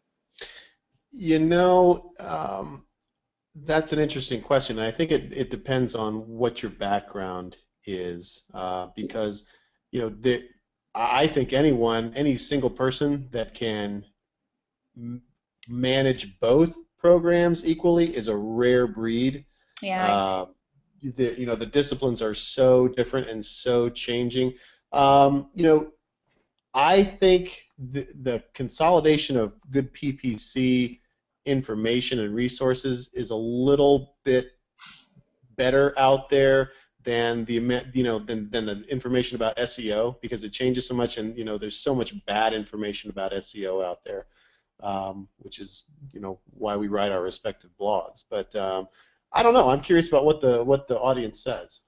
You know, that's an interesting question. I think it depends on what your background is, because you know, I think any single person that can m- manage both programs equally is a rare breed. Yeah, I agree. Uh, the disciplines are so different and so changing. You know, I think the consolidation of good PPC information and resources is a little bit better out there than than the information about SEO, because it changes so much, and there's so much bad information about SEO out there, which is why we write our respective blogs. But I don't know. I'm curious about what the audience says.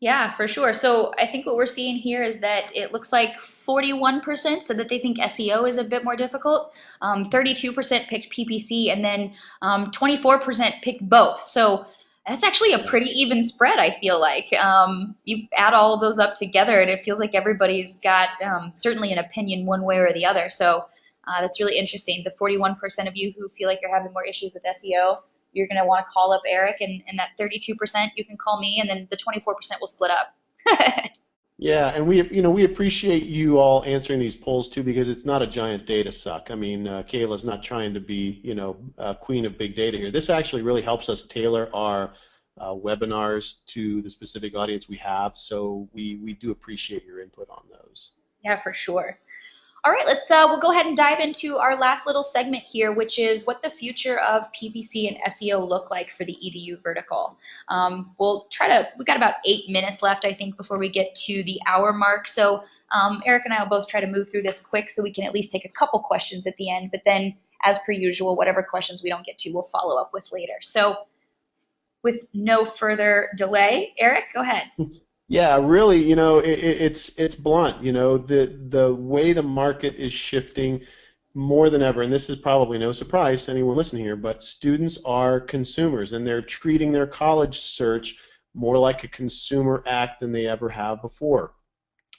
Yeah, for sure. So I think what we're seeing here is that it looks like 41% said that they think SEO is a bit more difficult. 32% picked PPC, and then 24% picked both. So that's actually a Yeah. pretty even spread, I feel like. You add all of those up together, and it feels like everybody's got certainly an opinion one way or the other. So that's really interesting. The 41% of you who feel like you're having more issues with SEO, you're going to want to call up Eric, and that 32% you can call me, and then the 24% will split up. Yeah, and we appreciate you all answering these polls too, because it's not a giant data suck. I mean, Kayla's not trying to be, queen of big data here. This actually really helps us tailor our webinars to the specific audience we have. So we do appreciate your input on those. Yeah, for sure. All right, we'll go ahead and dive into our last little segment here, which is what the future of PPC and SEO look like for the EDU vertical. We got about 8 minutes left, I think, before we get to the hour mark. So Eric and I will both try to move through this quick so we can at least take a couple questions at the end. But then, as per usual, whatever questions we don't get to, we'll follow up with later. So with no further delay, Eric, go ahead. Yeah, really, it's blunt. The way the market is shifting more than ever, and this is probably no surprise to anyone listening here, but students are consumers, and they're treating their college search more like a consumer act than they ever have before.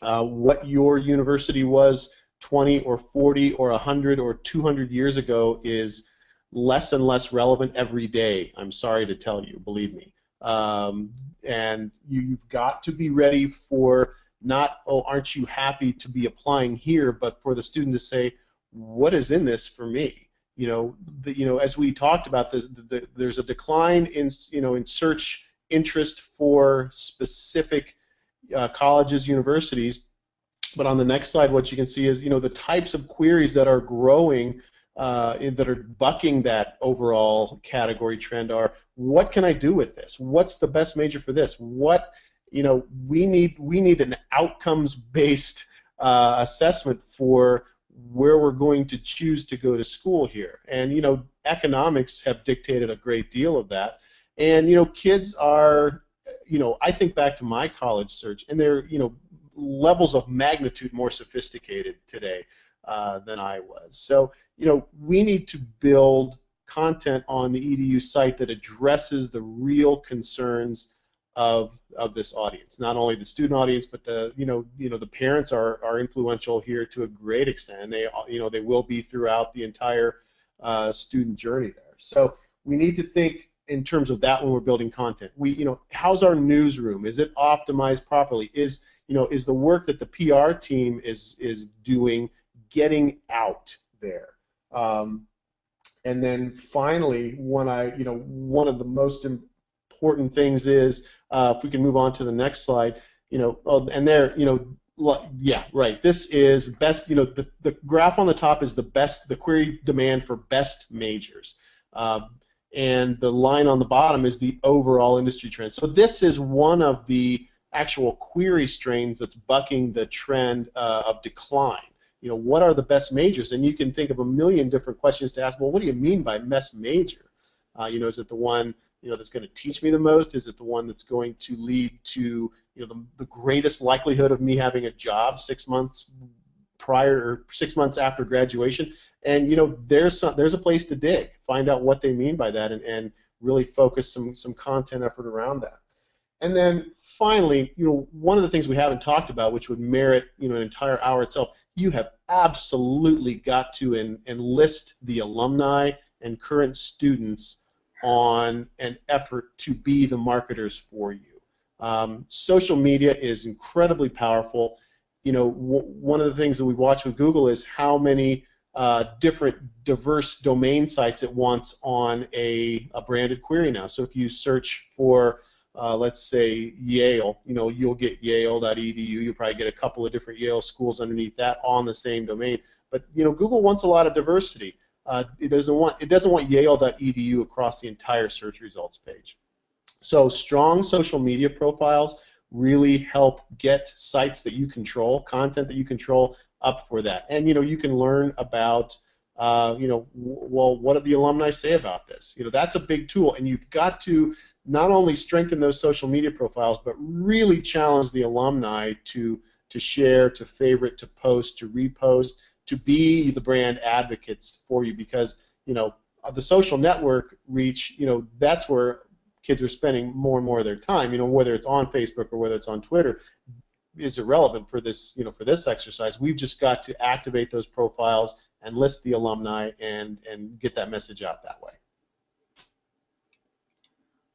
What your university was 20 or 40 or 100 or 200 years ago is less and less relevant every day. I'm sorry to tell you, believe me. And you've got to be ready for not, oh, aren't you happy to be applying here, but for the student to say, what is in this for me? As we talked about, there's a decline in search interest for specific colleges, universities. But on the next slide, what you can see is, the types of queries that are growing, that are bucking that overall category trend are, what can I do with this? What's the best major for this? We need an outcomes-based assessment for where we're going to choose to go to school here. And, economics have dictated a great deal of that. And, kids are, I think back to my college search, and they're, levels of magnitude more sophisticated today than I was. So, we need to build content on the EDU site that addresses the real concerns of this audience. Not only the student audience, but the parents are influential here to a great extent, and they will be throughout the entire student journey there. So we need to think in terms of that when we're building content. How's our newsroom? Is it optimized properly? Is the work that the PR team is doing getting out there? And then finally, one of the most important things is, if we can move on to the next slide, and there, yeah, right. This is best. The graph on the top is the query demand for best majors, and the line on the bottom is the overall industry trend. So this is one of the actual query strains that's bucking the trend of decline. What are the best majors? And you can think of a million different questions to ask. Well, what do you mean by best major? Is it the one that's going to teach me the most? Is it the one that's going to lead to the greatest likelihood of me having a job 6 months prior or 6 months after graduation? And there's a place to dig, find out what they mean by that, and really focus some content effort around that. And then finally, one of the things we haven't talked about, which would merit an entire hour itself, you have absolutely got to enlist the alumni and current students on an effort to be the marketers for you. Social media is incredibly powerful. You know, one of the things that we watch with Google is how many different diverse domain sites it wants on a branded query now. So if you search for, let's say, Yale, you know, you'll get yale.edu. You'll probably get a couple of different Yale schools underneath that on the same domain. But you know, Google wants a lot of diversity. It doesn't want yale.edu across the entire search results page. So strong social media profiles really help get sites that you control, content that you control, up for that. And you know, you can learn about you know, well, what do the alumni say about this? You know, that's a big tool, and you've got to not only strengthen those social media profiles, but really challenge the alumni to share, to favorite, to post, to repost, to be the brand advocates for you, because you know, the social network reach, you know, that's where kids are spending more and more of their time. You know, whether it's on Facebook or whether it's on Twitter is irrelevant for this, you know, for this exercise. We've just got to activate those profiles and list the alumni and get that message out that way.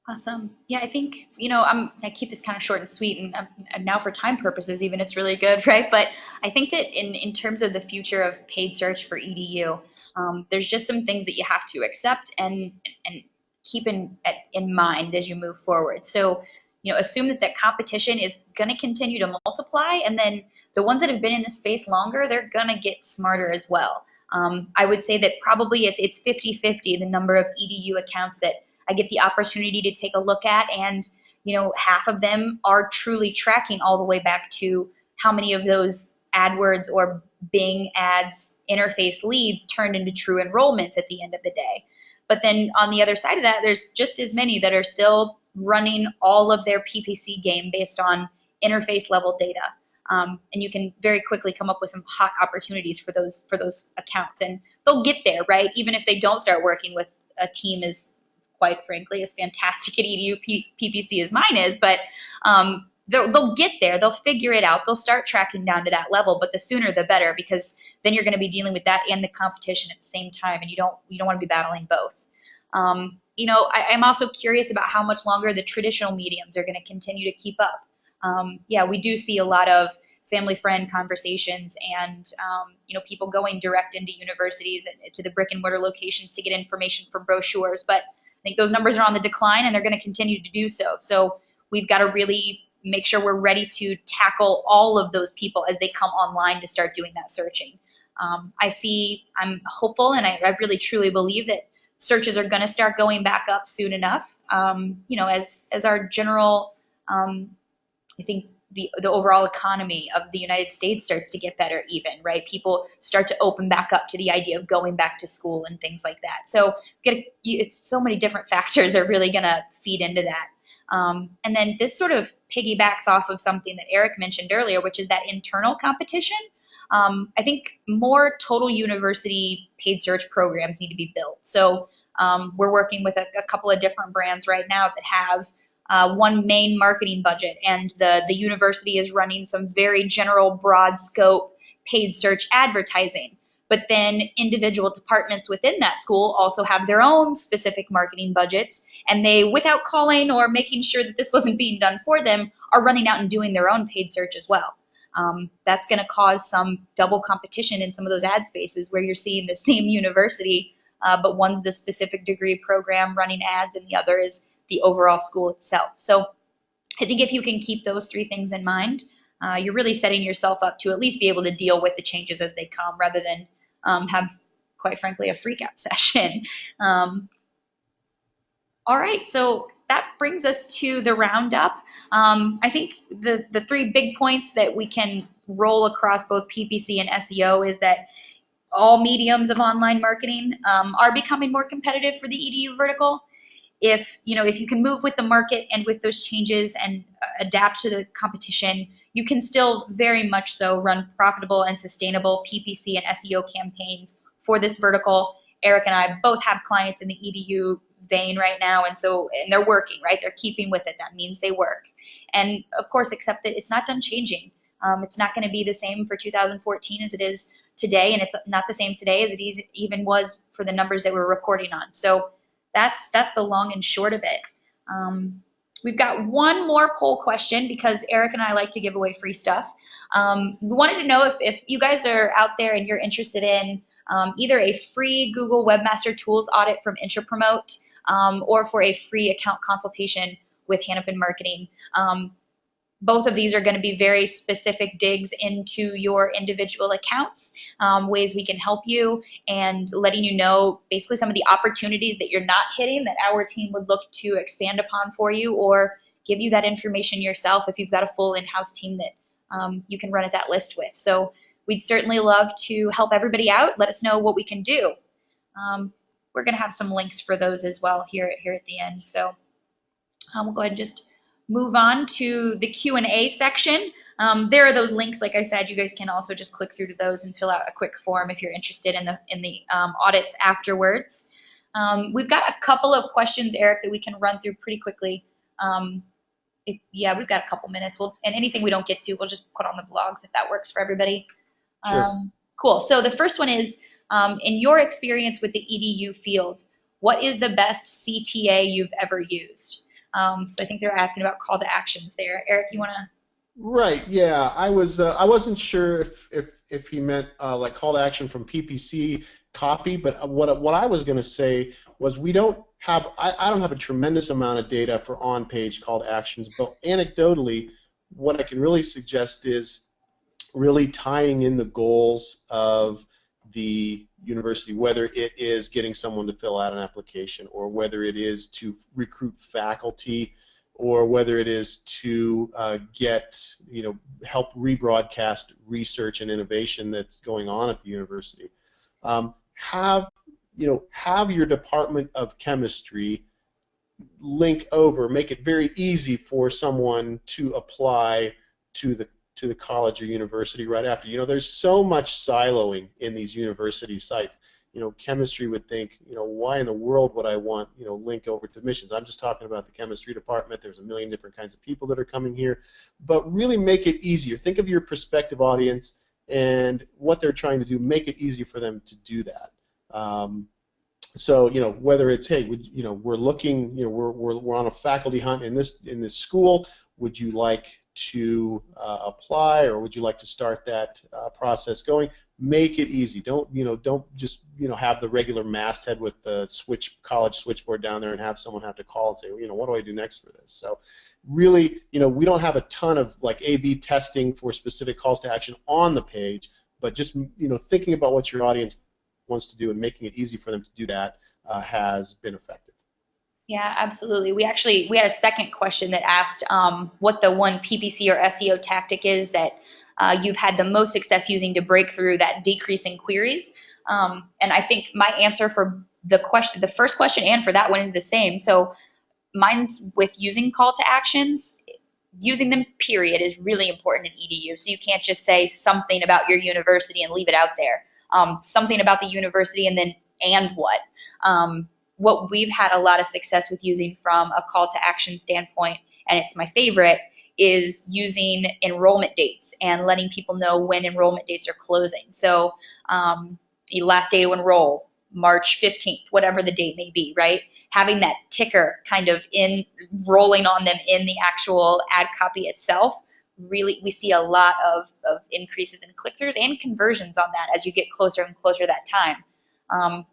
Awesome. Yeah, I think, you know, I keep this kind of short and sweet, and now for time purposes, even it's really good, right? But I think that in terms of the future of paid search for EDU, there's just some things that you have to accept and keep in mind as you move forward. So, you know, assume that competition is going to continue to multiply, and then the ones that have been in the space longer, they're going to get smarter as well. I would say that probably it's 50-50 the number of EDU accounts that I get the opportunity to take a look at, and you know, half of them are truly tracking all the way back to how many of those AdWords or Bing ads interface leads turned into true enrollments at the end of the day. But then on the other side of that, there's just as many that are still running all of their PPC game based on interface level data. And you can very quickly come up with some hot opportunities for those accounts, and they'll get there, right? Even if they don't start working with a team as, quite frankly, as fantastic at EDU PPC as mine is, but they'll get there. They'll figure it out. They'll start tracking down to that level, but the sooner the better, because then you're going to be dealing with that and the competition at the same time, and you don't want to be battling both. You know, I'm also curious about how much longer the traditional mediums are going to continue to keep up. Yeah, we do see a lot of family friend conversations, and you know, people going direct into universities and to the brick and mortar locations to get information for brochures, but I think those numbers are on the decline, and they're going to continue to do so. So we've got to really make sure we're ready to tackle all of those people as they come online to start doing that searching. I'm hopeful, and I really truly believe that searches are going to start going back up soon enough. You know, as our general, I think the overall economy of the United States starts to get better even, right? People start to open back up to the idea of going back to school and things like that. So it's so many different factors are really going to feed into that. And then this sort of piggybacks off of something that Eric mentioned earlier, which is that internal competition. I think more total university paid search programs need to be built. So we're working with a couple of different brands right now that have one main marketing budget, and the university is running some very general, broad scope paid search advertising. But then individual departments within that school also have their own specific marketing budgets, and they, without calling or making sure that this wasn't being done for them, are running out and doing their own paid search as well. That's going to cause some double competition in some of those ad spaces where you're seeing the same university, but one's the specific degree program running ads, and the other is the overall school itself. So I think if you can keep those three things in mind, you're really setting yourself up to at least be able to deal with the changes as they come, rather than have, quite frankly, a freak out session. All right, so that brings us to the roundup. I think the three big points that we can roll across both PPC and SEO is that all mediums of online marketing are becoming more competitive for the EDU vertical. If you can move with the market and with those changes and adapt to the competition, you can still very much so run profitable and sustainable PPC and SEO campaigns for this vertical. Eric and I both have clients in the EDU vein right now, and they're working, right? They're keeping with it. That means they work. And of course, accept that it's not done changing. It's not going to be the same for 2014 as it is today, and it's not the same today as it even was for the numbers that we're reporting on. So that's the long and short of it. We've got one more poll question because Eric and I like to give away free stuff. We wanted to know if you guys are out there and you're interested in either a free Google Webmaster Tools audit from Intrapromote or for a free account consultation with Hannafin Marketing. Both of these are going to be very specific digs into your individual accounts, ways we can help you, and letting you know basically some of the opportunities that you're not hitting that our team would look to expand upon for you, or give you that information yourself if you've got a full in-house team that you can run at that list with. So we'd certainly love to help everybody out. Let us know what we can do. We're going to have some links for those as well here at the end. So we'll go ahead and just move on to the Q&A section. There are those links. Like I said, you guys can also just click through to those and fill out a quick form if you're interested in the audits afterwards. We've got a couple of questions, Eric, that we can run through pretty quickly. Yeah, we've got a couple minutes. And anything we don't get to, we'll just put on the blogs if that works for everybody. Sure. Cool. So the first one is, in your experience with the EDU field, what is the best CTA you've ever used? So I think they're asking about call to actions there. Eric, you want to? Right. Yeah. I wasn't sure if he meant like call to action from PPC copy, but what I was going to say was we don't have I don't have a tremendous amount of data for on-page call to actions, but anecdotally, what I can really suggest is really tying in the goals of the university, whether it is getting someone to fill out an application, or whether it is to recruit faculty, or whether it is to help rebroadcast research and innovation that's going on at the university. Have your department of chemistry link over, make it very easy for someone to apply to the college or university right after. There's so much siloing in these university sites. Chemistry would think, why in the world would I want, link over to admissions? I'm just talking about the chemistry department. There's a million different kinds of people that are coming here, but really make it easier. Think of your prospective audience and what they're trying to do. Make it easy for them to do that. So whether it's, hey, we're looking, we're on a faculty hunt in this school. Would you like to apply, or would you like to start that process going? Make it easy. Don't just have the regular masthead with the college switchboard down there and have someone have to call and say, what do I do next for this? So really, we don't have a ton of like A/B testing for specific calls to action on the page, but just thinking about what your audience wants to do and making it easy for them to do that has been effective. Yeah, absolutely. We had a second question that asked what the one PPC or SEO tactic is that you've had the most success using to break through that decrease in queries. And I think my answer for the first question and for that one is the same. So mine's with using call to actions. Using them, period, is really important in EDU. So you can't just say something about your university and leave it out there. Something about the university and what. What we've had a lot of success with using from a call to action standpoint, and it's my favorite, is using enrollment dates and letting people know when enrollment dates are closing. So the last day to enroll, March 15th, whatever the date may be, right? Having that ticker kind of rolling on them in the actual ad copy itself. Really, we see a lot of increases in click-throughs and conversions on that as you get closer and closer to that time.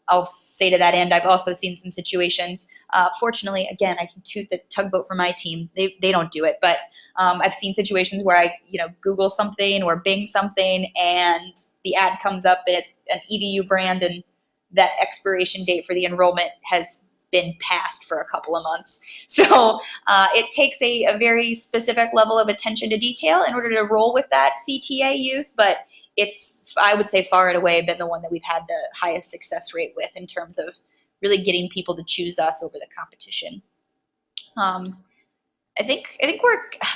I'll say to that end, I've also seen some situations. Fortunately, again, I can toot the tugboat for my team. They don't do it, but I've seen situations where I Google something or Bing something, and the ad comes up, and it's an EDU brand, and that expiration date for the enrollment has been passed for a couple of months. So it takes a very specific level of attention to detail in order to roll with that CTA use, but it's, I would say, far and away been the one that we've had the highest success rate with in terms of really getting people to choose us over the competition. I think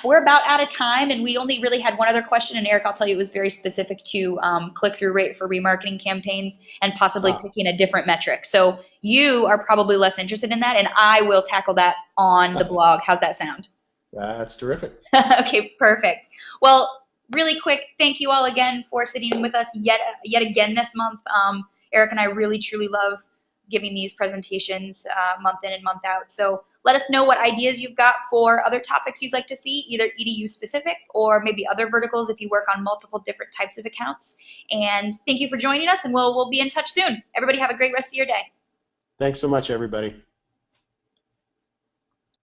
we're about out of time, and we only really had one other question. And Eric, I'll tell you, it was very specific to click-through rate for remarketing campaigns and possibly picking a different metric. So you are probably less interested in that, and I will tackle that on the blog. How's that sound? That's terrific. Okay, perfect. Well, really quick, thank you all again for sitting with us yet again this month. Eric and I really, truly love giving these presentations month in and month out. So let us know what ideas you've got for other topics you'd like to see, either EDU specific or maybe other verticals if you work on multiple different types of accounts. And thank you for joining us, and we'll be in touch soon. Everybody have a great rest of your day. Thanks so much, everybody.